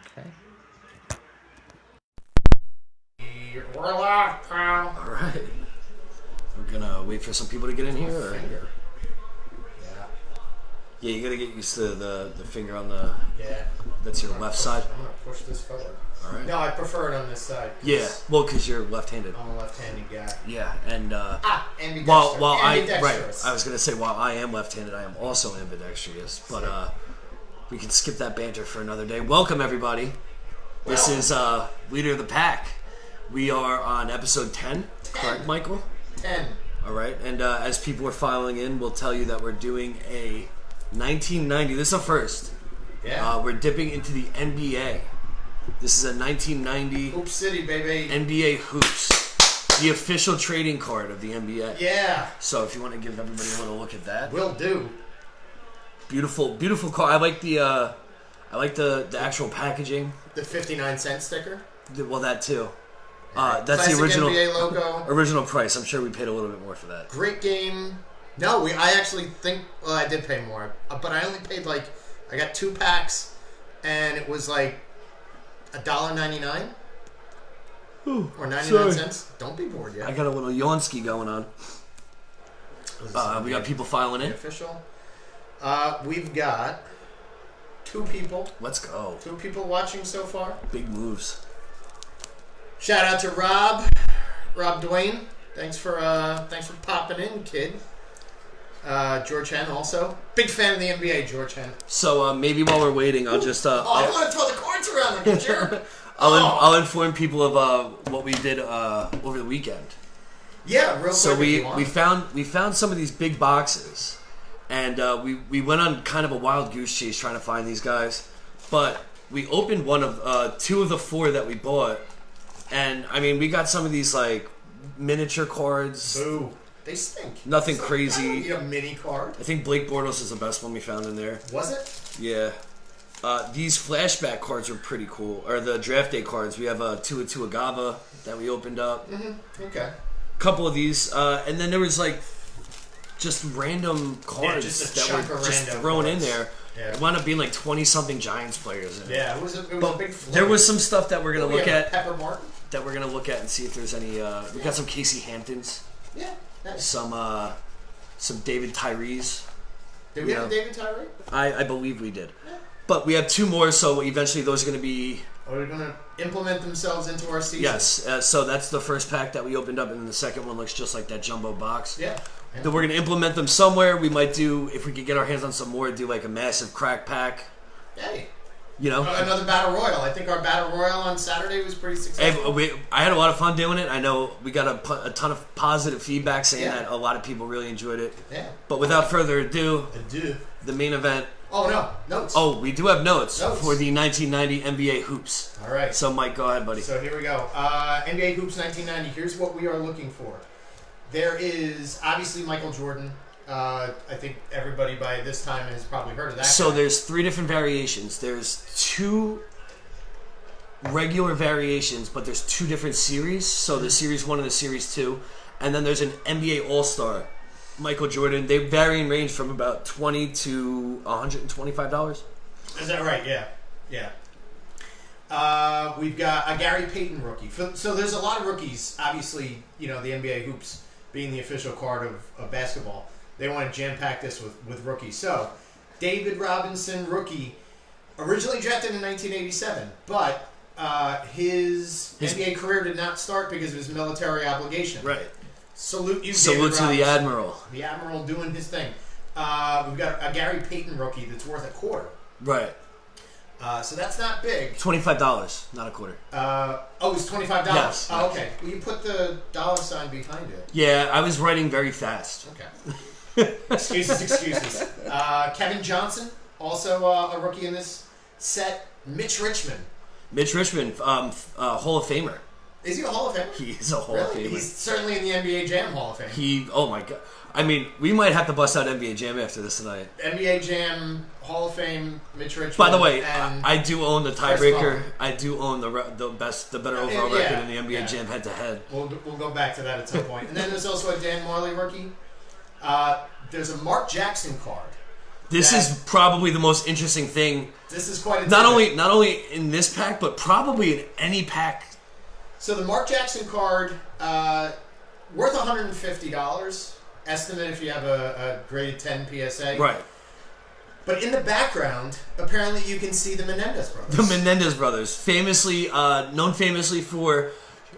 Okay. We're live, pal. All right. We're gonna wait for some people to get in here. Or? Yeah, you gotta get used to the finger on the. Yeah. That's your left side. I'm gonna push this forward. All right. No, I prefer it on this side. Yeah, well, because you're left-handed. I'm a left-handed guy. Yeah, and ambidextrous. while I Ambidextrous. I was gonna say while I am left-handed, I am also ambidextrous. But we can skip that banter for another day. Welcome everybody. This is Leader of the Pack. We are on episode 10. Correct, Michael? 10. All right, and as people are filing in, we'll tell you that we're doing a 1990. This is a first. Yeah. We're dipping into the NBA. This is a 1990 Hoop City, baby. NBA Hoops, the official trading card of the NBA. Yeah. So if you want to give everybody a little look at that, Will do. beautiful, beautiful card. I like the actual packaging. The 59-cent sticker. Well, that too. That's Classic the original NBA logo. Original price. I'm sure we paid a little bit more for that. Great game. No, I actually think. Well, I did pay more, but I only paid I got 2 packs, and it was like $1.99 or 99 cents. Don't be bored yet. I got a little Yawnski going on. We got people filing in. Official. We've got 2 people. Let's go. 2 people watching so far. Big moves. Shout out to Rob Dwayne. Thanks for popping in, kid. George Hen also. Big fan of the NBA, George Hen. So maybe while we're waiting, I'll just I want to throw the cards around like a jerk. I'll inform people of what we did over the weekend. Yeah, real quick. So we found some of these big boxes, and we went on kind of a wild goose chase trying to find these guys, but we opened one of 2 of the 4 that we bought, and I mean we got some of these miniature cards. Ooh. They stink. Nothing I crazy. don't need a mini card. I think Blake Bortles is the best one we found in there. Was it? Yeah. These flashback cards are pretty cool. Or the draft day cards. We have a 2-2 Agava that we opened up. Mm-hmm. Okay. A couple of these. And then there was just random cards that were just thrown in there. Yeah. It wound up being 20-something Giants players in it. Yeah, it was a big flow. There was some stuff that we're going to look at. Pepper Martin. That we're going to look at and see if there's any... we got some Casey Hamptons. Yeah. Nice. Some David Tyrese. Did we have a David Tyree? I believe we did. Yeah. But we have 2 more, so eventually those are going to be... Are they going to implement themselves into our season? Yes. So that's the first pack that we opened up, and then the second one looks just like that jumbo box. Yeah. Then we're going to implement them somewhere. We might do, if we could get our hands on some more, do a massive crack pack. Hey. Another Battle Royal. I think our Battle Royal on Saturday was pretty successful. I had a lot of fun doing it. I know we got a ton of positive feedback saying that a lot of people really enjoyed it. Yeah. But without further ado, the main event. Oh, no. Notes. Oh, we do have notes for the 1990 NBA Hoops. All right. So, Mike, go ahead, buddy. So, here we go. NBA Hoops 1990. Here's what we are looking for. There is, obviously, Michael Jordan. I think everybody by this time has probably heard of that. So there's 3 different variations. There's 2 regular variations, but there's 2 different series. So the Series 1 and the Series 2. And then there's an NBA All-Star, Michael Jordan. They vary in range from about $20 to $125. Is that right? Yeah. Yeah. We've got a Gary Payton rookie. So there's a lot of rookies. Obviously, the NBA Hoops being the official card of basketball. They want to jam-pack this with rookies. So, David Robinson, rookie, originally drafted in 1987, but his NBA career did not start because of his military obligation. Right. Salute you, Salute David to Robinson. the Admiral. The Admiral doing his thing. We've got a Gary Payton rookie that's worth $25. Right. So that's not big. $25, not a quarter. It's $25. Yes. Oh, okay. Well, you put the $sign behind it. Yeah, I was writing very fast. Okay. Excuses. Kevin Johnson, also a rookie in this set. Mitch Richmond, Hall of Famer. Is he a Hall of Famer? He is a Hall of Famer. He's certainly in the NBA Jam Hall of Fame. Oh my God. I mean, we might have to bust out NBA Jam after this tonight. NBA Jam Hall of Fame, Mitch Richmond. By the way, I do own the tiebreaker. I do own the better overall record in the NBA Jam head to head. We'll go back to that at some point. And then there's also a Dan Marley rookie. There's a Mark Jackson card This is probably the most interesting thing. This is quite a not only in this pack, but probably in any pack. So the Mark Jackson card, worth $150. Estimate if you have a grade 10 PSA. Right. But in the background, apparently you can see the Menendez brothers. The Menendez brothers, known famously for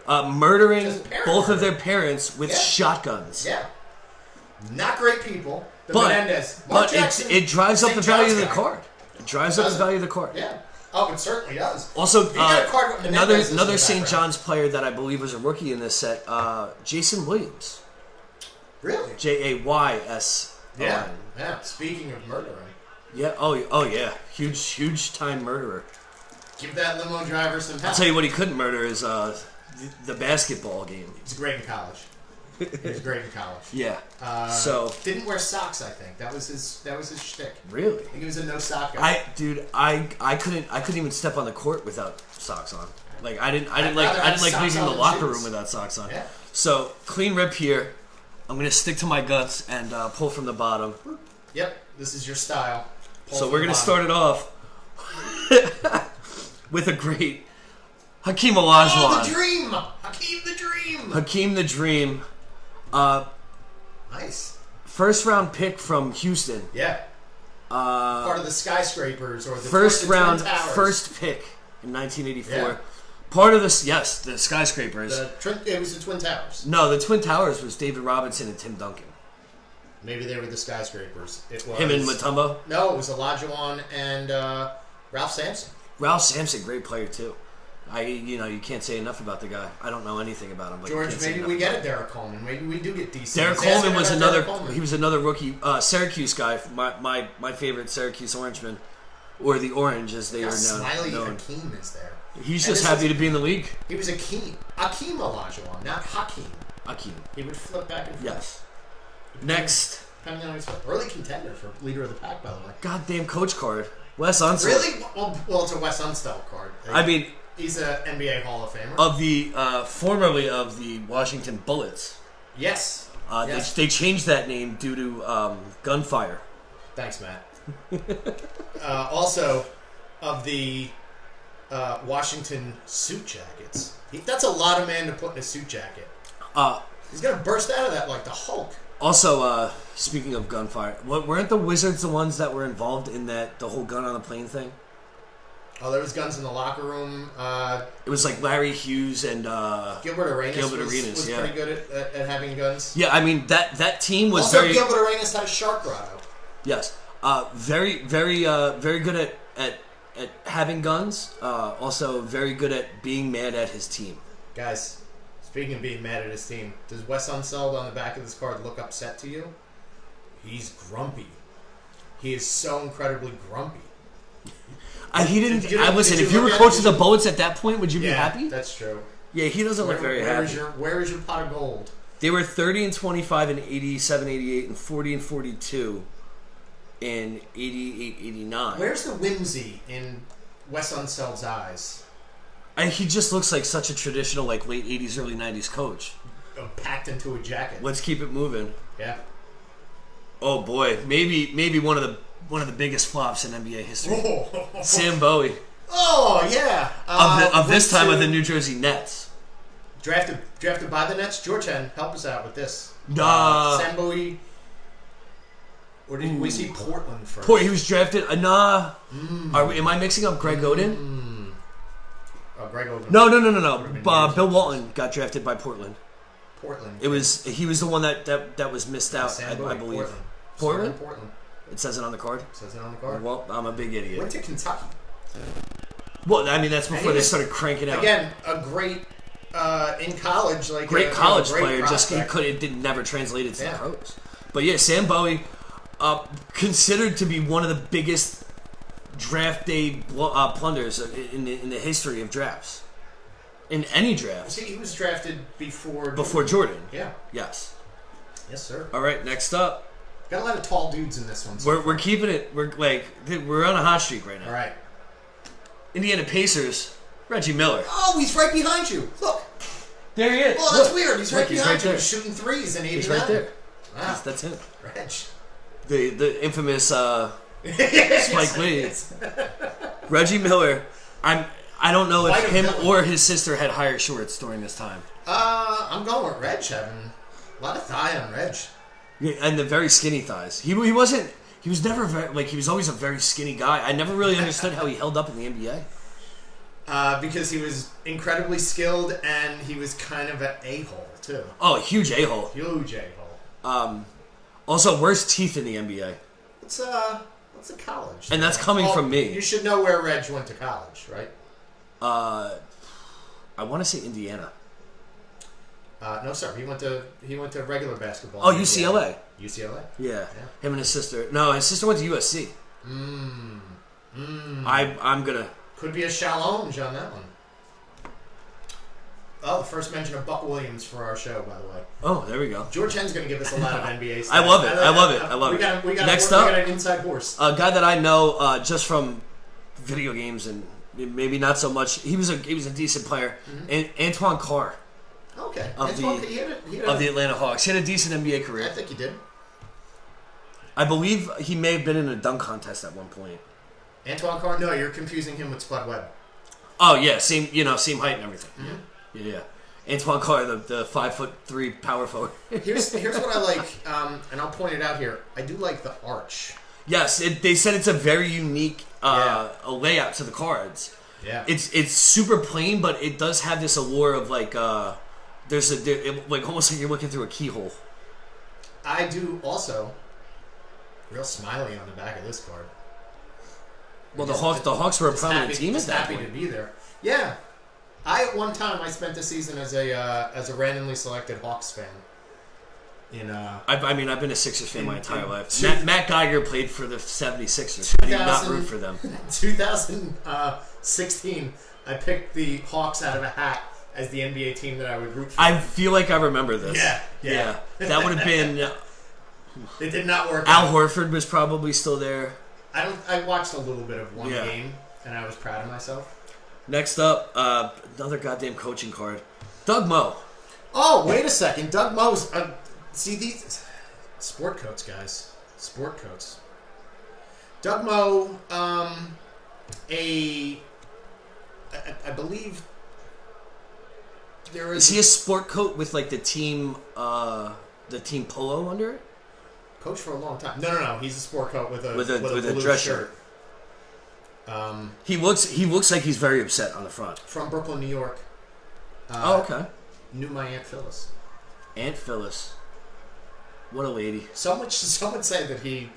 murdering both of their parents with shotguns. Yeah. Not great people. The but, Menendez. Mark Jackson, it drives up the value of the card. It drives up the value of the card. Yeah. Oh, it certainly does. Also, another St. background. John's player that I believe was a rookie in this set, Jason Williams. Really? Jays. Yeah. Yeah. Speaking of murdering. Yeah. Oh yeah. Huge time murderer. Give that limo driver some help. I'll tell you what he couldn't murder is the basketball game. He's great in college. He was great in college. Yeah. Didn't wear socks. I think that was his shtick. Really? I think he was a no sock guy. I couldn't even step on the court without socks on. Like I didn't like leaving the locker room without socks on. Yeah. So clean rip here. I'm gonna stick to my guts and pull from the bottom. Yep. This is your style. So we're gonna start it off with a great Hakeem Olajuwon. Oh, the dream! Hakeem the dream! Hakeem the dream. Nice. First round pick from Houston. Yeah. Part of the skyscrapers or the first round, Twin Towers. first pick in 1984. Yeah. Part of this, yes, the skyscrapers. It was the Twin Towers. No, the Twin Towers was David Robinson and Tim Duncan. Maybe they were the skyscrapers. It was him and Mutombo. No, it was Olajuwon and Ralph Sampson. Ralph Sampson, great player too. You can't say enough about the guy. I don't know anything about him. But George, maybe we get it, Derek Coleman. Maybe we do get decent. Derek Coleman was another. He was another rookie, Syracuse guy. My favorite Syracuse Orangeman, or the Orange as they are known. Smiley Hakeem is there. He's just happy to be in the league. He was Akeem Olajuwon, not Hakeem. Hakeem. He would flip back and forth. Yes. Next. Depending on his early contender for leader of the pack, by the way. Goddamn coach card. Wes Unseld. Really? Well, it's a Wes Unseld card. I mean, he's an NBA Hall of Famer. Of the formerly of the Washington Bullets. Yes. Yes. They changed that name due to gunfire. Thanks, Matt. Also, of the Washington suit jackets. That's a lot of man to put in a suit jacket. He's gonna burst out of that like the Hulk. Also, speaking of gunfire, weren't the Wizards the ones that were involved in the whole gun on the plane thing? Oh, there was guns in the locker room. It was like Larry Hughes and Gilbert Arenas was yeah. pretty good at having guns. Yeah, I mean that team was also, very. Gilbert Arenas had a shark grotto. Yes, very good at having guns. Also very good at being mad at his team. Guys, speaking of being mad at his team, does Wes Unseld on the back of this card look upset to you? He's grumpy. He is so incredibly grumpy. He didn't. Listen, if you were coach of the Bullets at that point, would you be happy? That's true. Yeah, he doesn't look very happy. Where is your pot of gold? They were 30-25 in 87-88 and 40-42 in 88-89. Where's the whimsy in Wes Unseld's eyes? He just looks like such a traditional, like late 80s, early 90s coach. Packed into a jacket. Let's keep it moving. Yeah. Oh boy, maybe one of the biggest flops in NBA history. Sam Bowie. Oh yeah. Of this time of the New Jersey Nets. Drafted by the Nets. Georgetown, help us out with this. Sam Bowie. Or was he Portland first? He was drafted. Am I mixing up Greg Oden? Oh, Greg Oden. No. Bill Walton got drafted by Portland. He was the one that was missed out. I believe. Portland. It says it on the card. Well, I'm a big idiot. Went to Kentucky. Well, I mean that's before they started cranking out. Again, a great in college, like great college player. Prospect. It never translated to the pros. But yeah, Sam Bowie, considered to be one of the biggest draft day plunders in the history of drafts. In any draft. He was drafted before Jordan. Yeah. Yes. Yes, sir. All right, next up. Got a lot of tall dudes in this one. We're keeping it. We're on a hot streak right now. All right. Indiana Pacers. Reggie Miller. Oh, he's right behind you. Look. There he is. Oh, that's weird. He's right behind you. There. He's shooting threes in 89. He's right there. Wow. That's him. Reg. The infamous Spike Lee. Reggie Miller. I don't know if him or his sister had higher shorts during this time. I'm going with Reg having a lot of thigh on Reg. Yeah, and the very skinny thighs. He wasn't. He was never very, like, he was always a very skinny guy. I never really understood how he held up in the NBA. Because he was incredibly skilled and he was kind of an a-hole too. Oh, a huge a-hole. Huge a-hole. Also, worst teeth in the NBA. What's a college? And that's coming from me. You should know where Reg went to college, right? I want to say Indiana. No, sir. He went to regular basketball. Oh, UCLA. UCLA? Yeah. Him and his sister. No, his sister went to USC. I'm gonna. Could be a challenge on that one. Oh, the first mention of Buck Williams for our show, by the way. Oh, there we go. George Hen's going to give us a lot of NBA stuff. I love it. I love it. We got an inside horse. A guy that I know just from video games and maybe not so much. He was a decent player. And Antoine Carter. Okay. Of the Atlanta Hawks. He had a decent NBA career. I think he did. I believe he may have been in a dunk contest at one point. Antoine Carter? No, you're confusing him with Spud Webb. Oh yeah, same height and everything. Yeah. Antoine Carter, the 5'3" power forward. Here's what I like, and I'll point it out here. I do like the arch. Yes, they said it's a very unique a layout to the cards. Yeah, it's super plain, but it does have this allure of like like almost like you're looking through a keyhole. I do also. Real smiley on the back of this card. Well, the Hawks were a prominent team at that point. Happy to be there. Yeah, at one time I spent the season as a randomly selected Hawks fan. I've been a Sixers fan my entire life. Matt Geiger played for the 76ers. I did not root for them. 2016, I picked the Hawks out of a hat as the NBA team that I would root for. I feel like I remember this. Yeah. That would have been. It did not work. Al Horford was probably still there. I watched a little bit of one game, and I was proud of myself. Next up, another goddamn coaching card. Doug Moe. Oh, wait a second. Doug Moe's... see, these... Sport coats, guys. Sport coats. Doug Moe, I believe... Is he a sport coat with, like, the team polo under it? Coach for a long time. No. He's a sport coat with a blue dress shirt. He looks like he's very upset on the front. From Brooklyn, New York. Okay. Knew my Aunt Phyllis. Aunt Phyllis. What a lady. Some would say that he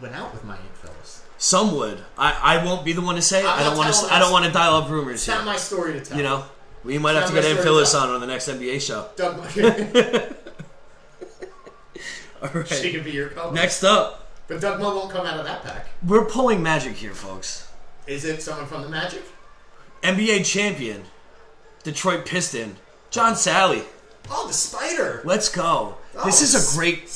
went out with my Aunt Phyllis. Some would. I won't be the one to say it. I don't want to dial up rumors. It's not my story to tell. You know, we might have to get Aunt Phyllis on the next NBA show. All right. She could be your co-host. Next up. But Doug Moe won't come out of that pack. We're pulling Magic here, folks. Is it someone from the Magic? NBA champion, Detroit Piston, John Sally. Oh, the Spider. Let's go. Oh, this is a great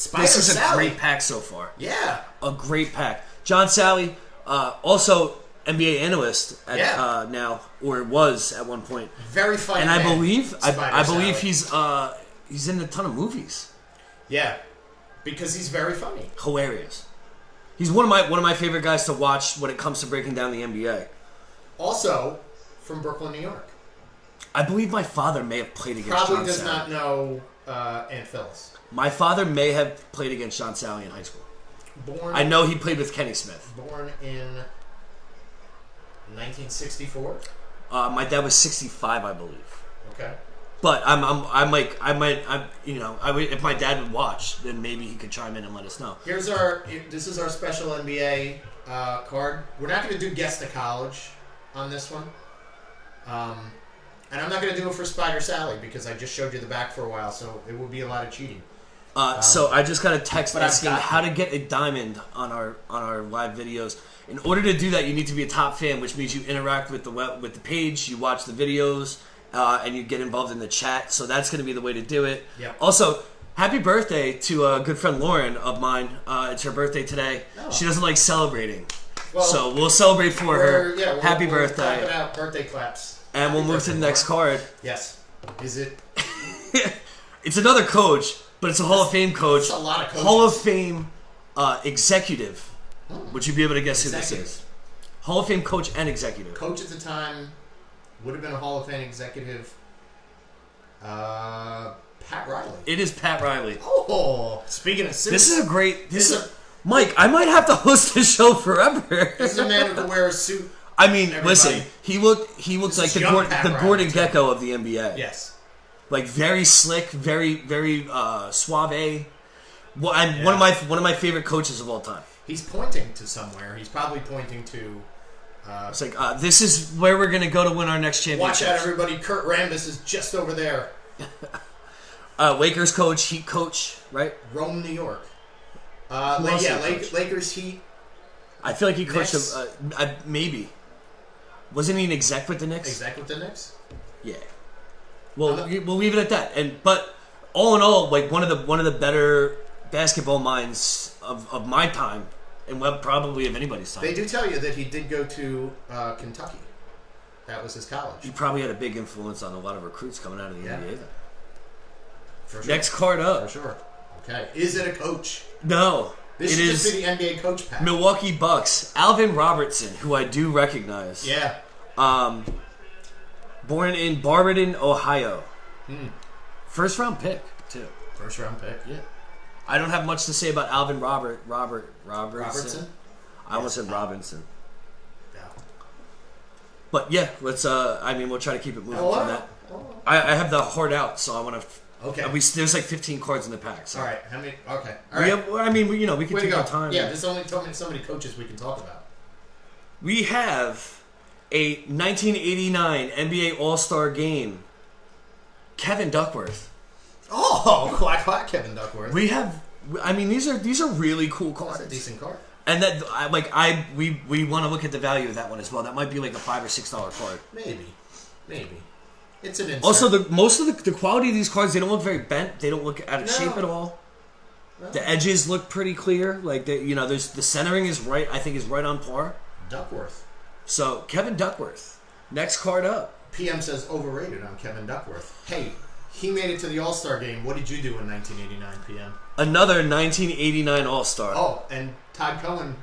great pack so far. Yeah. A great pack. John Sally, also NBA analyst at, now, or was at one point. Very funny. And I believe Sally. he's in a ton of movies. Yeah. Because he's very funny. Hilarious. He's one of my favorite guys to watch when it comes to breaking down the NBA. Also, from Brooklyn, New York. I believe my father may have played against Probably John does Sally. not know Aunt Phyllis. My father may have played against John Sally in high school. I know he played with Kenny Smith. Born in 1964? My dad was 65, I believe. Okay. But if my dad would watch, then maybe he could chime in and let us know. This is our special NBA card. We're not going to do guess the college on this one. And I'm not going to do it for Spider Sally because I just showed you the back for a while, so it would be a lot of cheating. So I just got a text asking how to get a diamond on our live videos. In order to do that, you need to be a top fan, which means you interact with the page, you watch the videos, and you get involved in the chat. So that's going to be the way to do it. Yep. Also, happy birthday to a good friend Lauren of mine. It's her birthday today. Oh. She doesn't like celebrating, so we'll celebrate for her. Yeah, happy birthday! Clap it out, birthday claps. And we'll move to the next card. Yes. Is it? It's another coach, but it's a Hall of Fame coach. It's a lot of coaches. Hall of Fame executive Would you be able to guess who Executive. this is? Hall of Fame coach and executive. Coach at the time, would have been a Hall of Fame executive. Pat Riley. It is Pat Riley. Oh, speaking of suits, This is a great. Mike, I might have to host this show forever. This is a man who can wear a suit. I mean, Everybody. listen, he looked This like is the young Pat Riley. Gordon Gekko of the NBA. Yes. Like very slick, very suave. Well, and Yeah. one of my favorite coaches of all time. He's pointing to somewhere. He's probably pointing to. It's like this is where we're gonna go to win our next championship. Watch out, everybody! Kurt Rambis is just over there. Lakers coach, Heat coach, right? Rome, New York. else Yeah, he coached? Lakers, Heat. I feel like he coached Knicks. maybe. Wasn't he an exec with the Knicks? Exec with the Knicks. Yeah. Well, we'll leave it at that. But all in all, like one of the better basketball minds of my time, and probably of anybody's time. They do tell you that he did go to Kentucky. That was his college. He probably had a big influence on a lot of recruits coming out of the NBA. Then. For sure. Next card up. For sure. Okay. Is it a coach? No. This it should is just be the NBA coach pack. Milwaukee Bucks. Alvin Robertson, who I do recognize. Yeah. Born in Barberton, Ohio. First round pick, too. First round pick. Yeah. I don't have much to say about Alvin Robertson. I almost said Robinson. Yeah. But yeah, let's. We'll try to keep it moving Oh, from wow. that. Oh. I have the hard out, so I want to. Okay. There's like 15 cards in the pack. So. All right. How many? Okay. All right. We can Way to take go. our time. Yeah. There's only so many coaches we can talk about. We have a 1989 NBA All-Star Game. Kevin Duckworth. Oh, quack quack, Kevin Duckworth. We have. These are really cool cards. That's a decent card. And that we want to look at the value of that one as well. That might be like a $5 or $6 card. Maybe. It's an insert. Also, most of the quality of these cards, they don't look very bent. They don't look out of shape at all. No. The edges look pretty clear. Like there's the centering is right. I think is right on par. Duckworth. So Kevin Duckworth, next card up. PM says overrated on Kevin Duckworth. Hey, he made it to the All-Star game. What did you do in 1989, PM? Another 1989 All-Star. Oh, and Todd Cohen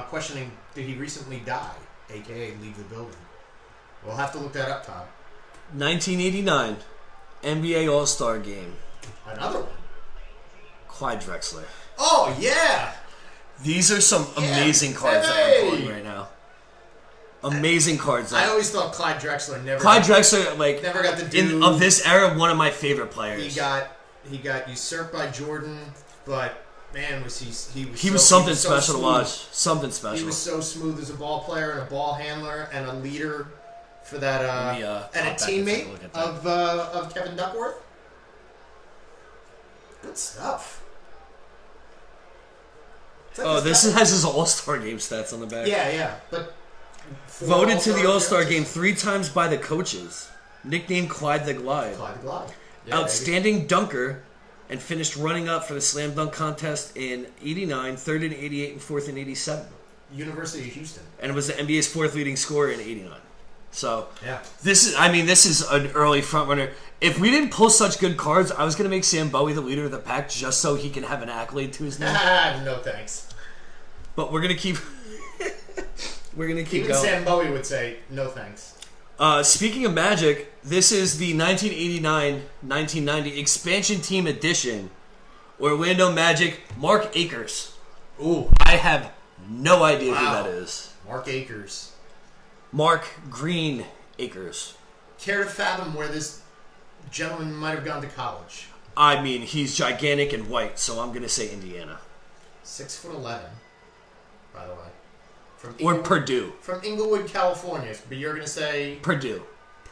questioning, did he recently die? AKA leave the building. We'll have to look that up, Todd. 1989 NBA All-Star Game. Another one. Clyde Drexler. Oh, yeah! These are some amazing cards that I'm pulling right now. Amazing cards. I always thought Clyde Drexler never got to do... of this era, one of my favorite players. He got usurped by Jordan, but man, was he was something so special to smooth. watch. Something special. He was so smooth as a ball player and a ball handler and a leader for that and a teammate of Kevin Duckworth. Good stuff. This has his All-Star Game stats on the back. Yeah, but voted to the All-Star Game 3 times by the coaches. Nicknamed Clyde the Glide. Clyde the Glide. Yeah, Outstanding dunker, and finished running up for the slam dunk contest in '89, third in '88, and fourth in '87. University of Houston. And it was the NBA's fourth leading scorer in '89. So yeah, this is an early front runner. If we didn't pull such good cards, I was going to make Sam Bowie the leader of the pack just so he can have an accolade to his name. No thanks. But we're going to keep Even going. Sam Bowie would say no thanks. Speaking of Magic, this is the 1989-1990 expansion team edition. Orlando Magic, Mark Akers. Ooh, I have no idea who that is. Mark Akers. Mark Green Akers. Care to fathom where this gentleman might have gone to college? I mean, he's gigantic and white, so I'm going to say Indiana. 6'11", by the way. Or Purdue. From Inglewood, California. But you're going to say... Purdue.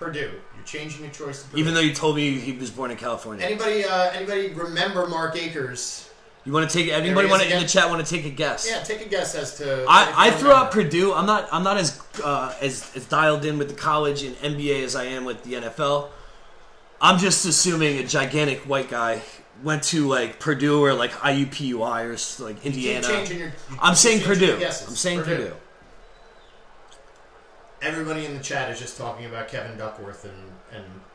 You're changing your choice to Purdue. Even though you told me he was born in California. Anybody remember Mark Akers? You want to take... Anybody in the chat want to take a guess? Yeah, take a guess as to... I threw out Purdue. I'm not as dialed in with the college and NBA as I am with the NFL. I'm just assuming a gigantic white guy went to like Purdue or like IUPUI or like Indiana. I'm saying Purdue. I'm saying Purdue. Everybody in the chat is just talking about Kevin Duckworth and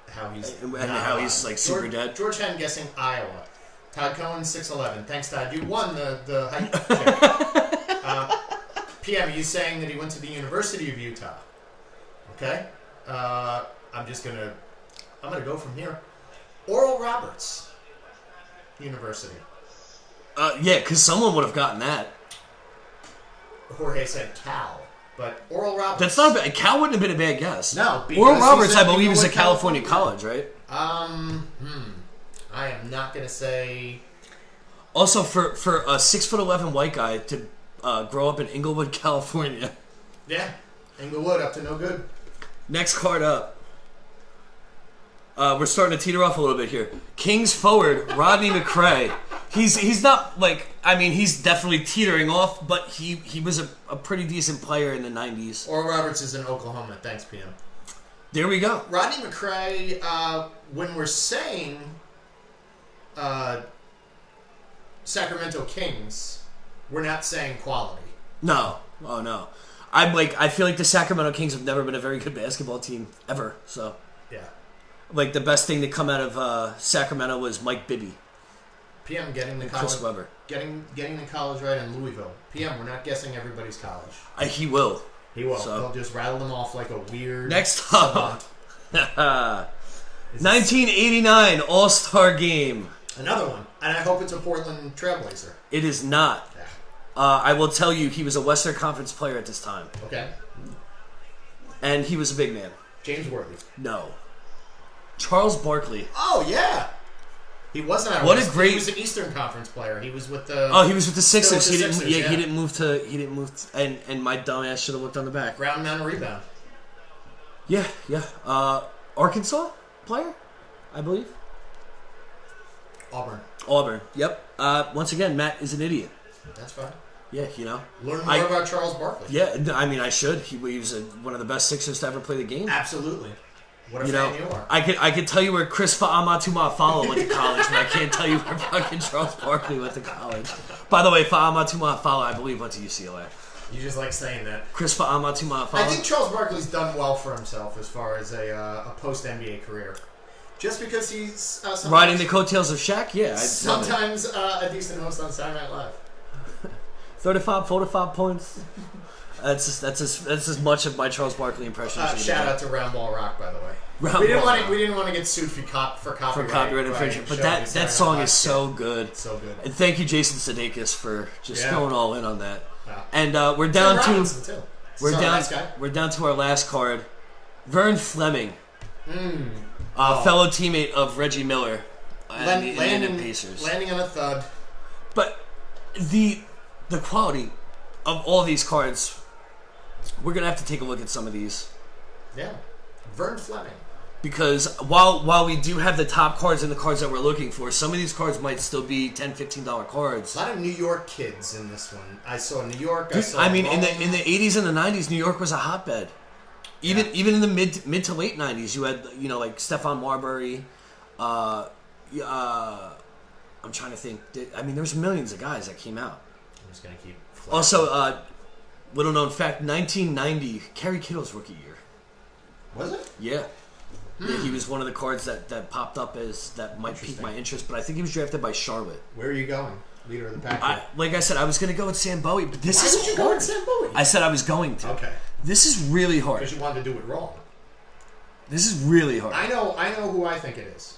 how he's like super dead. George Henn guessing Iowa. Todd Cohen 6'11". Thanks, Todd. You won the height PM, you saying that he went to the University of Utah? Okay. I'm gonna go from here. Oral Roberts University. Yeah, because someone would have gotten that. Jorge said Cal, but Oral Roberts. That's not bad. Cal wouldn't have been a bad guess. No, Oral Roberts, I believe, is a California college, right? I am not gonna say. Also, for a 6'11" white guy to grow up in Inglewood, California. Yeah, Inglewood up to no good. Next card up. We're starting to teeter off a little bit here. Kings forward, Rodney McRae. He's not like, I mean, he's definitely teetering off, but he was a pretty decent player in the 90s. Oral Roberts is in Oklahoma. Thanks, PM. There we go. Rodney McRae, when we're saying Sacramento Kings, we're not saying quality. No. Oh, no. I feel like the Sacramento Kings have never been a very good basketball team, ever, so. Yeah. Like, the best thing to come out of Sacramento was Mike Bibby. PM getting the college. Chris Webber. Getting the college right in Louisville. PM, we're not guessing everybody's college. He will. He will. So. He'll just rattle them off like a weird. Next up. 1989 All-Star Game. Another one. And I hope it's a Portland Trailblazer. It is not. Yeah. I will tell you, he was a Western Conference player at this time. Okay. And he was a big man. James Worthy. No. Charles Barkley. Oh, yeah. He wasn't. What a great. He was an Eastern Conference player. He was with the. Oh, he was with the Sixers. He didn't move to. And my dumbass should have looked on the back. Ground and rebound. Yeah. Arkansas player, I believe. Auburn. Yep. Once again, Matt is an idiot. That's fine. Yeah, Learn more about Charles Barkley. Yeah, I mean, I should. He was one of the best Sixers to ever play the game. Absolutely. What a fan you are. I could tell you where Chris Fa'amatu-Ma'afala went to college, but I can't tell you where fucking Charles Barkley went to college. By the way, Fa'amatu-Ma'afala, I believe, went to UCLA. You just like saying that. Chris Fa'amatu-Ma'afala. I think Charles Barkley's done well for himself as far as a post-NBA career. Just because he's riding the coattails of Shaq, yeah. Sometimes a decent host on Saturday Night Live. 35, 45 points. That's as much of my Charles Barkley impression. Shout out to Round Ball Rock, by the way. We didn't want to get sued for copyright infringement, but that song is so good. So good. And thank you, Jason Sudeikis, for just going all in on that. Yeah. And we're down to we're down to our last card, Vern Fleming, fellow teammate of Reggie Miller, and the Indiana Pacers. Landing on a thud. But the quality of all these cards, we're gonna have to take a look at some of these. Yeah, Vern Fleming. Because while we do have the top cards and the cards that we're looking for, some of these cards might still be $10, $15 cards. A lot of New York kids in this one. I saw New York. In the 80s and the 90s, New York was a hotbed. Even in the mid to late 90s, you had like Stephon Marbury. I'm trying to think. I mean, there was millions of guys that came out. I'm just gonna keep. Also, little known fact: 1990, Kerry Kittle's rookie year. Was it? Yeah. Yeah, he was one of the cards that popped up as that might pique my interest, but I think he was drafted by Charlotte. Where are you going? Leader of the pack. Like I said, I was going to go with Sam Bowie, but this is Why did you go with Sam Bowie? I said I was going to. Okay. This is really hard. Because you wanted to do it wrong. This is really hard. I know who I think it is.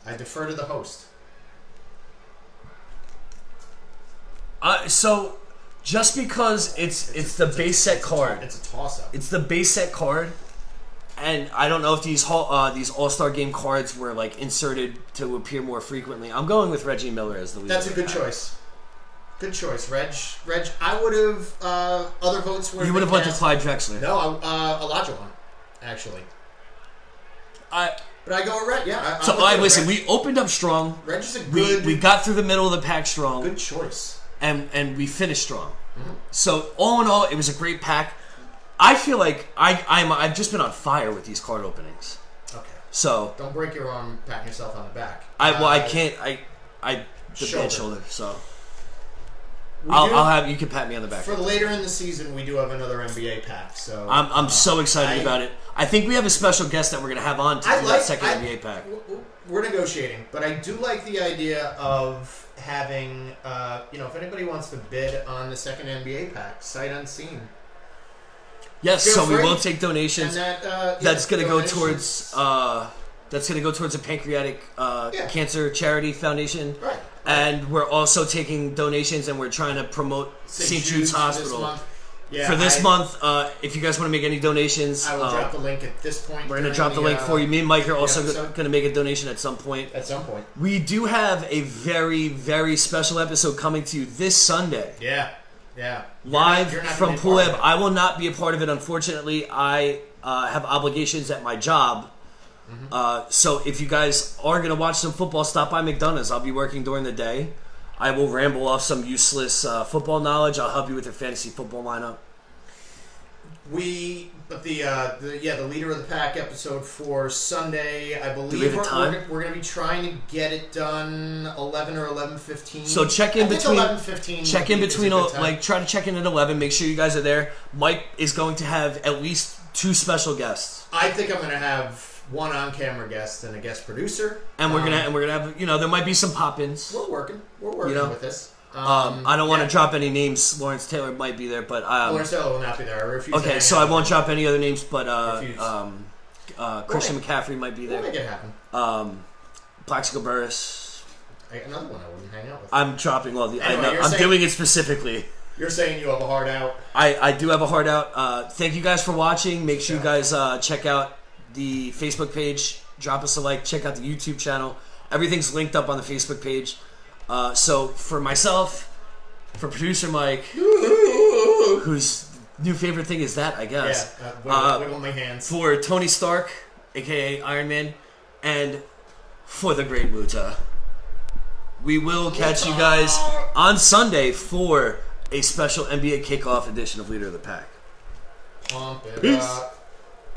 I defer to the host. So, just because it's the base set card. It's a toss-up. It's the base set card. And I don't know if these All-Star Game cards were like inserted to appear more frequently. I'm going with Reggie Miller as the leader. That's a good choice. Good choice, Reg. I would have other votes were. You would have went to Clyde Drexler. No, Olajuwon, actually. But I go with Reg. Yeah. Listen. We opened up strong. Reg is a good. We got through the middle of the pack strong. Good choice. And we finished strong. Mm-hmm. So all in all, it was a great pack. I feel like I've just been on fire with these card openings. Okay. So don't break your arm patting yourself on the back. I can't. The bad shoulder. So you can pat me on the back. For later in the season, we do have another NBA pack. So I'm so excited about it. I think we have a special guest that we're gonna have on to do that second NBA pack. we're negotiating, but I do like the idea of having, if anybody wants to bid on the second NBA pack, sight unseen. Yes, Feel so we free. will take donations. And That's going to go towards a pancreatic cancer charity foundation. Right. And we're also taking donations, and we're trying to promote St. Jude's Hospital. For this month, if you guys want to make any donations, I will drop the link at this point. We're going to drop the link for you. Me and Mike are also going to make a donation at some point. We do have a very, very special episode coming to you this Sunday. Yeah. Live you're not from gonna be Pool part of Lab. it. I will not be a part of it, unfortunately. I have obligations at my job. So if you guys are going to watch some football, stop by McDonough's. I'll be working during the day. I will ramble off some useless football knowledge. I'll help you with your fantasy football lineup. The leader of the pack episode for Sunday, I believe. Do we have a time? We're going to be trying to get it done 11 or 11:15. So check in between. 11:15. Try to check in at 11. Make sure you guys are there. Mike is going to have at least 2 special guests. I think I'm going to have one on-camera guest and a guest producer, and we're gonna have there might be some pop-ins. We're working with this. I don't want to drop any names. Lawrence Taylor might be there, but Lawrence Taylor will not be there. I refuse. Okay, so I won't drop any other names, but Christian McCaffrey might be there. We'll make it happen. Plaxico Burress. Another one I wouldn't hang out with. I'm dropping all the. Anyway, I'm doing it specifically. You're saying you have a hard out. I do have a hard out. Thank you guys for watching. Make sure you guys check out the Facebook page. Drop us a like. Check out the YouTube channel. Everything's linked up on the Facebook page. So for myself, for producer Mike, whose new favorite thing is that, I guess. Yeah, wiggle my hands. For Tony Stark, aka Iron Man, and for the great Muta. We will catch you guys on Sunday for a special NBA kickoff edition of Leader of the Pack. Pump it Peace. up.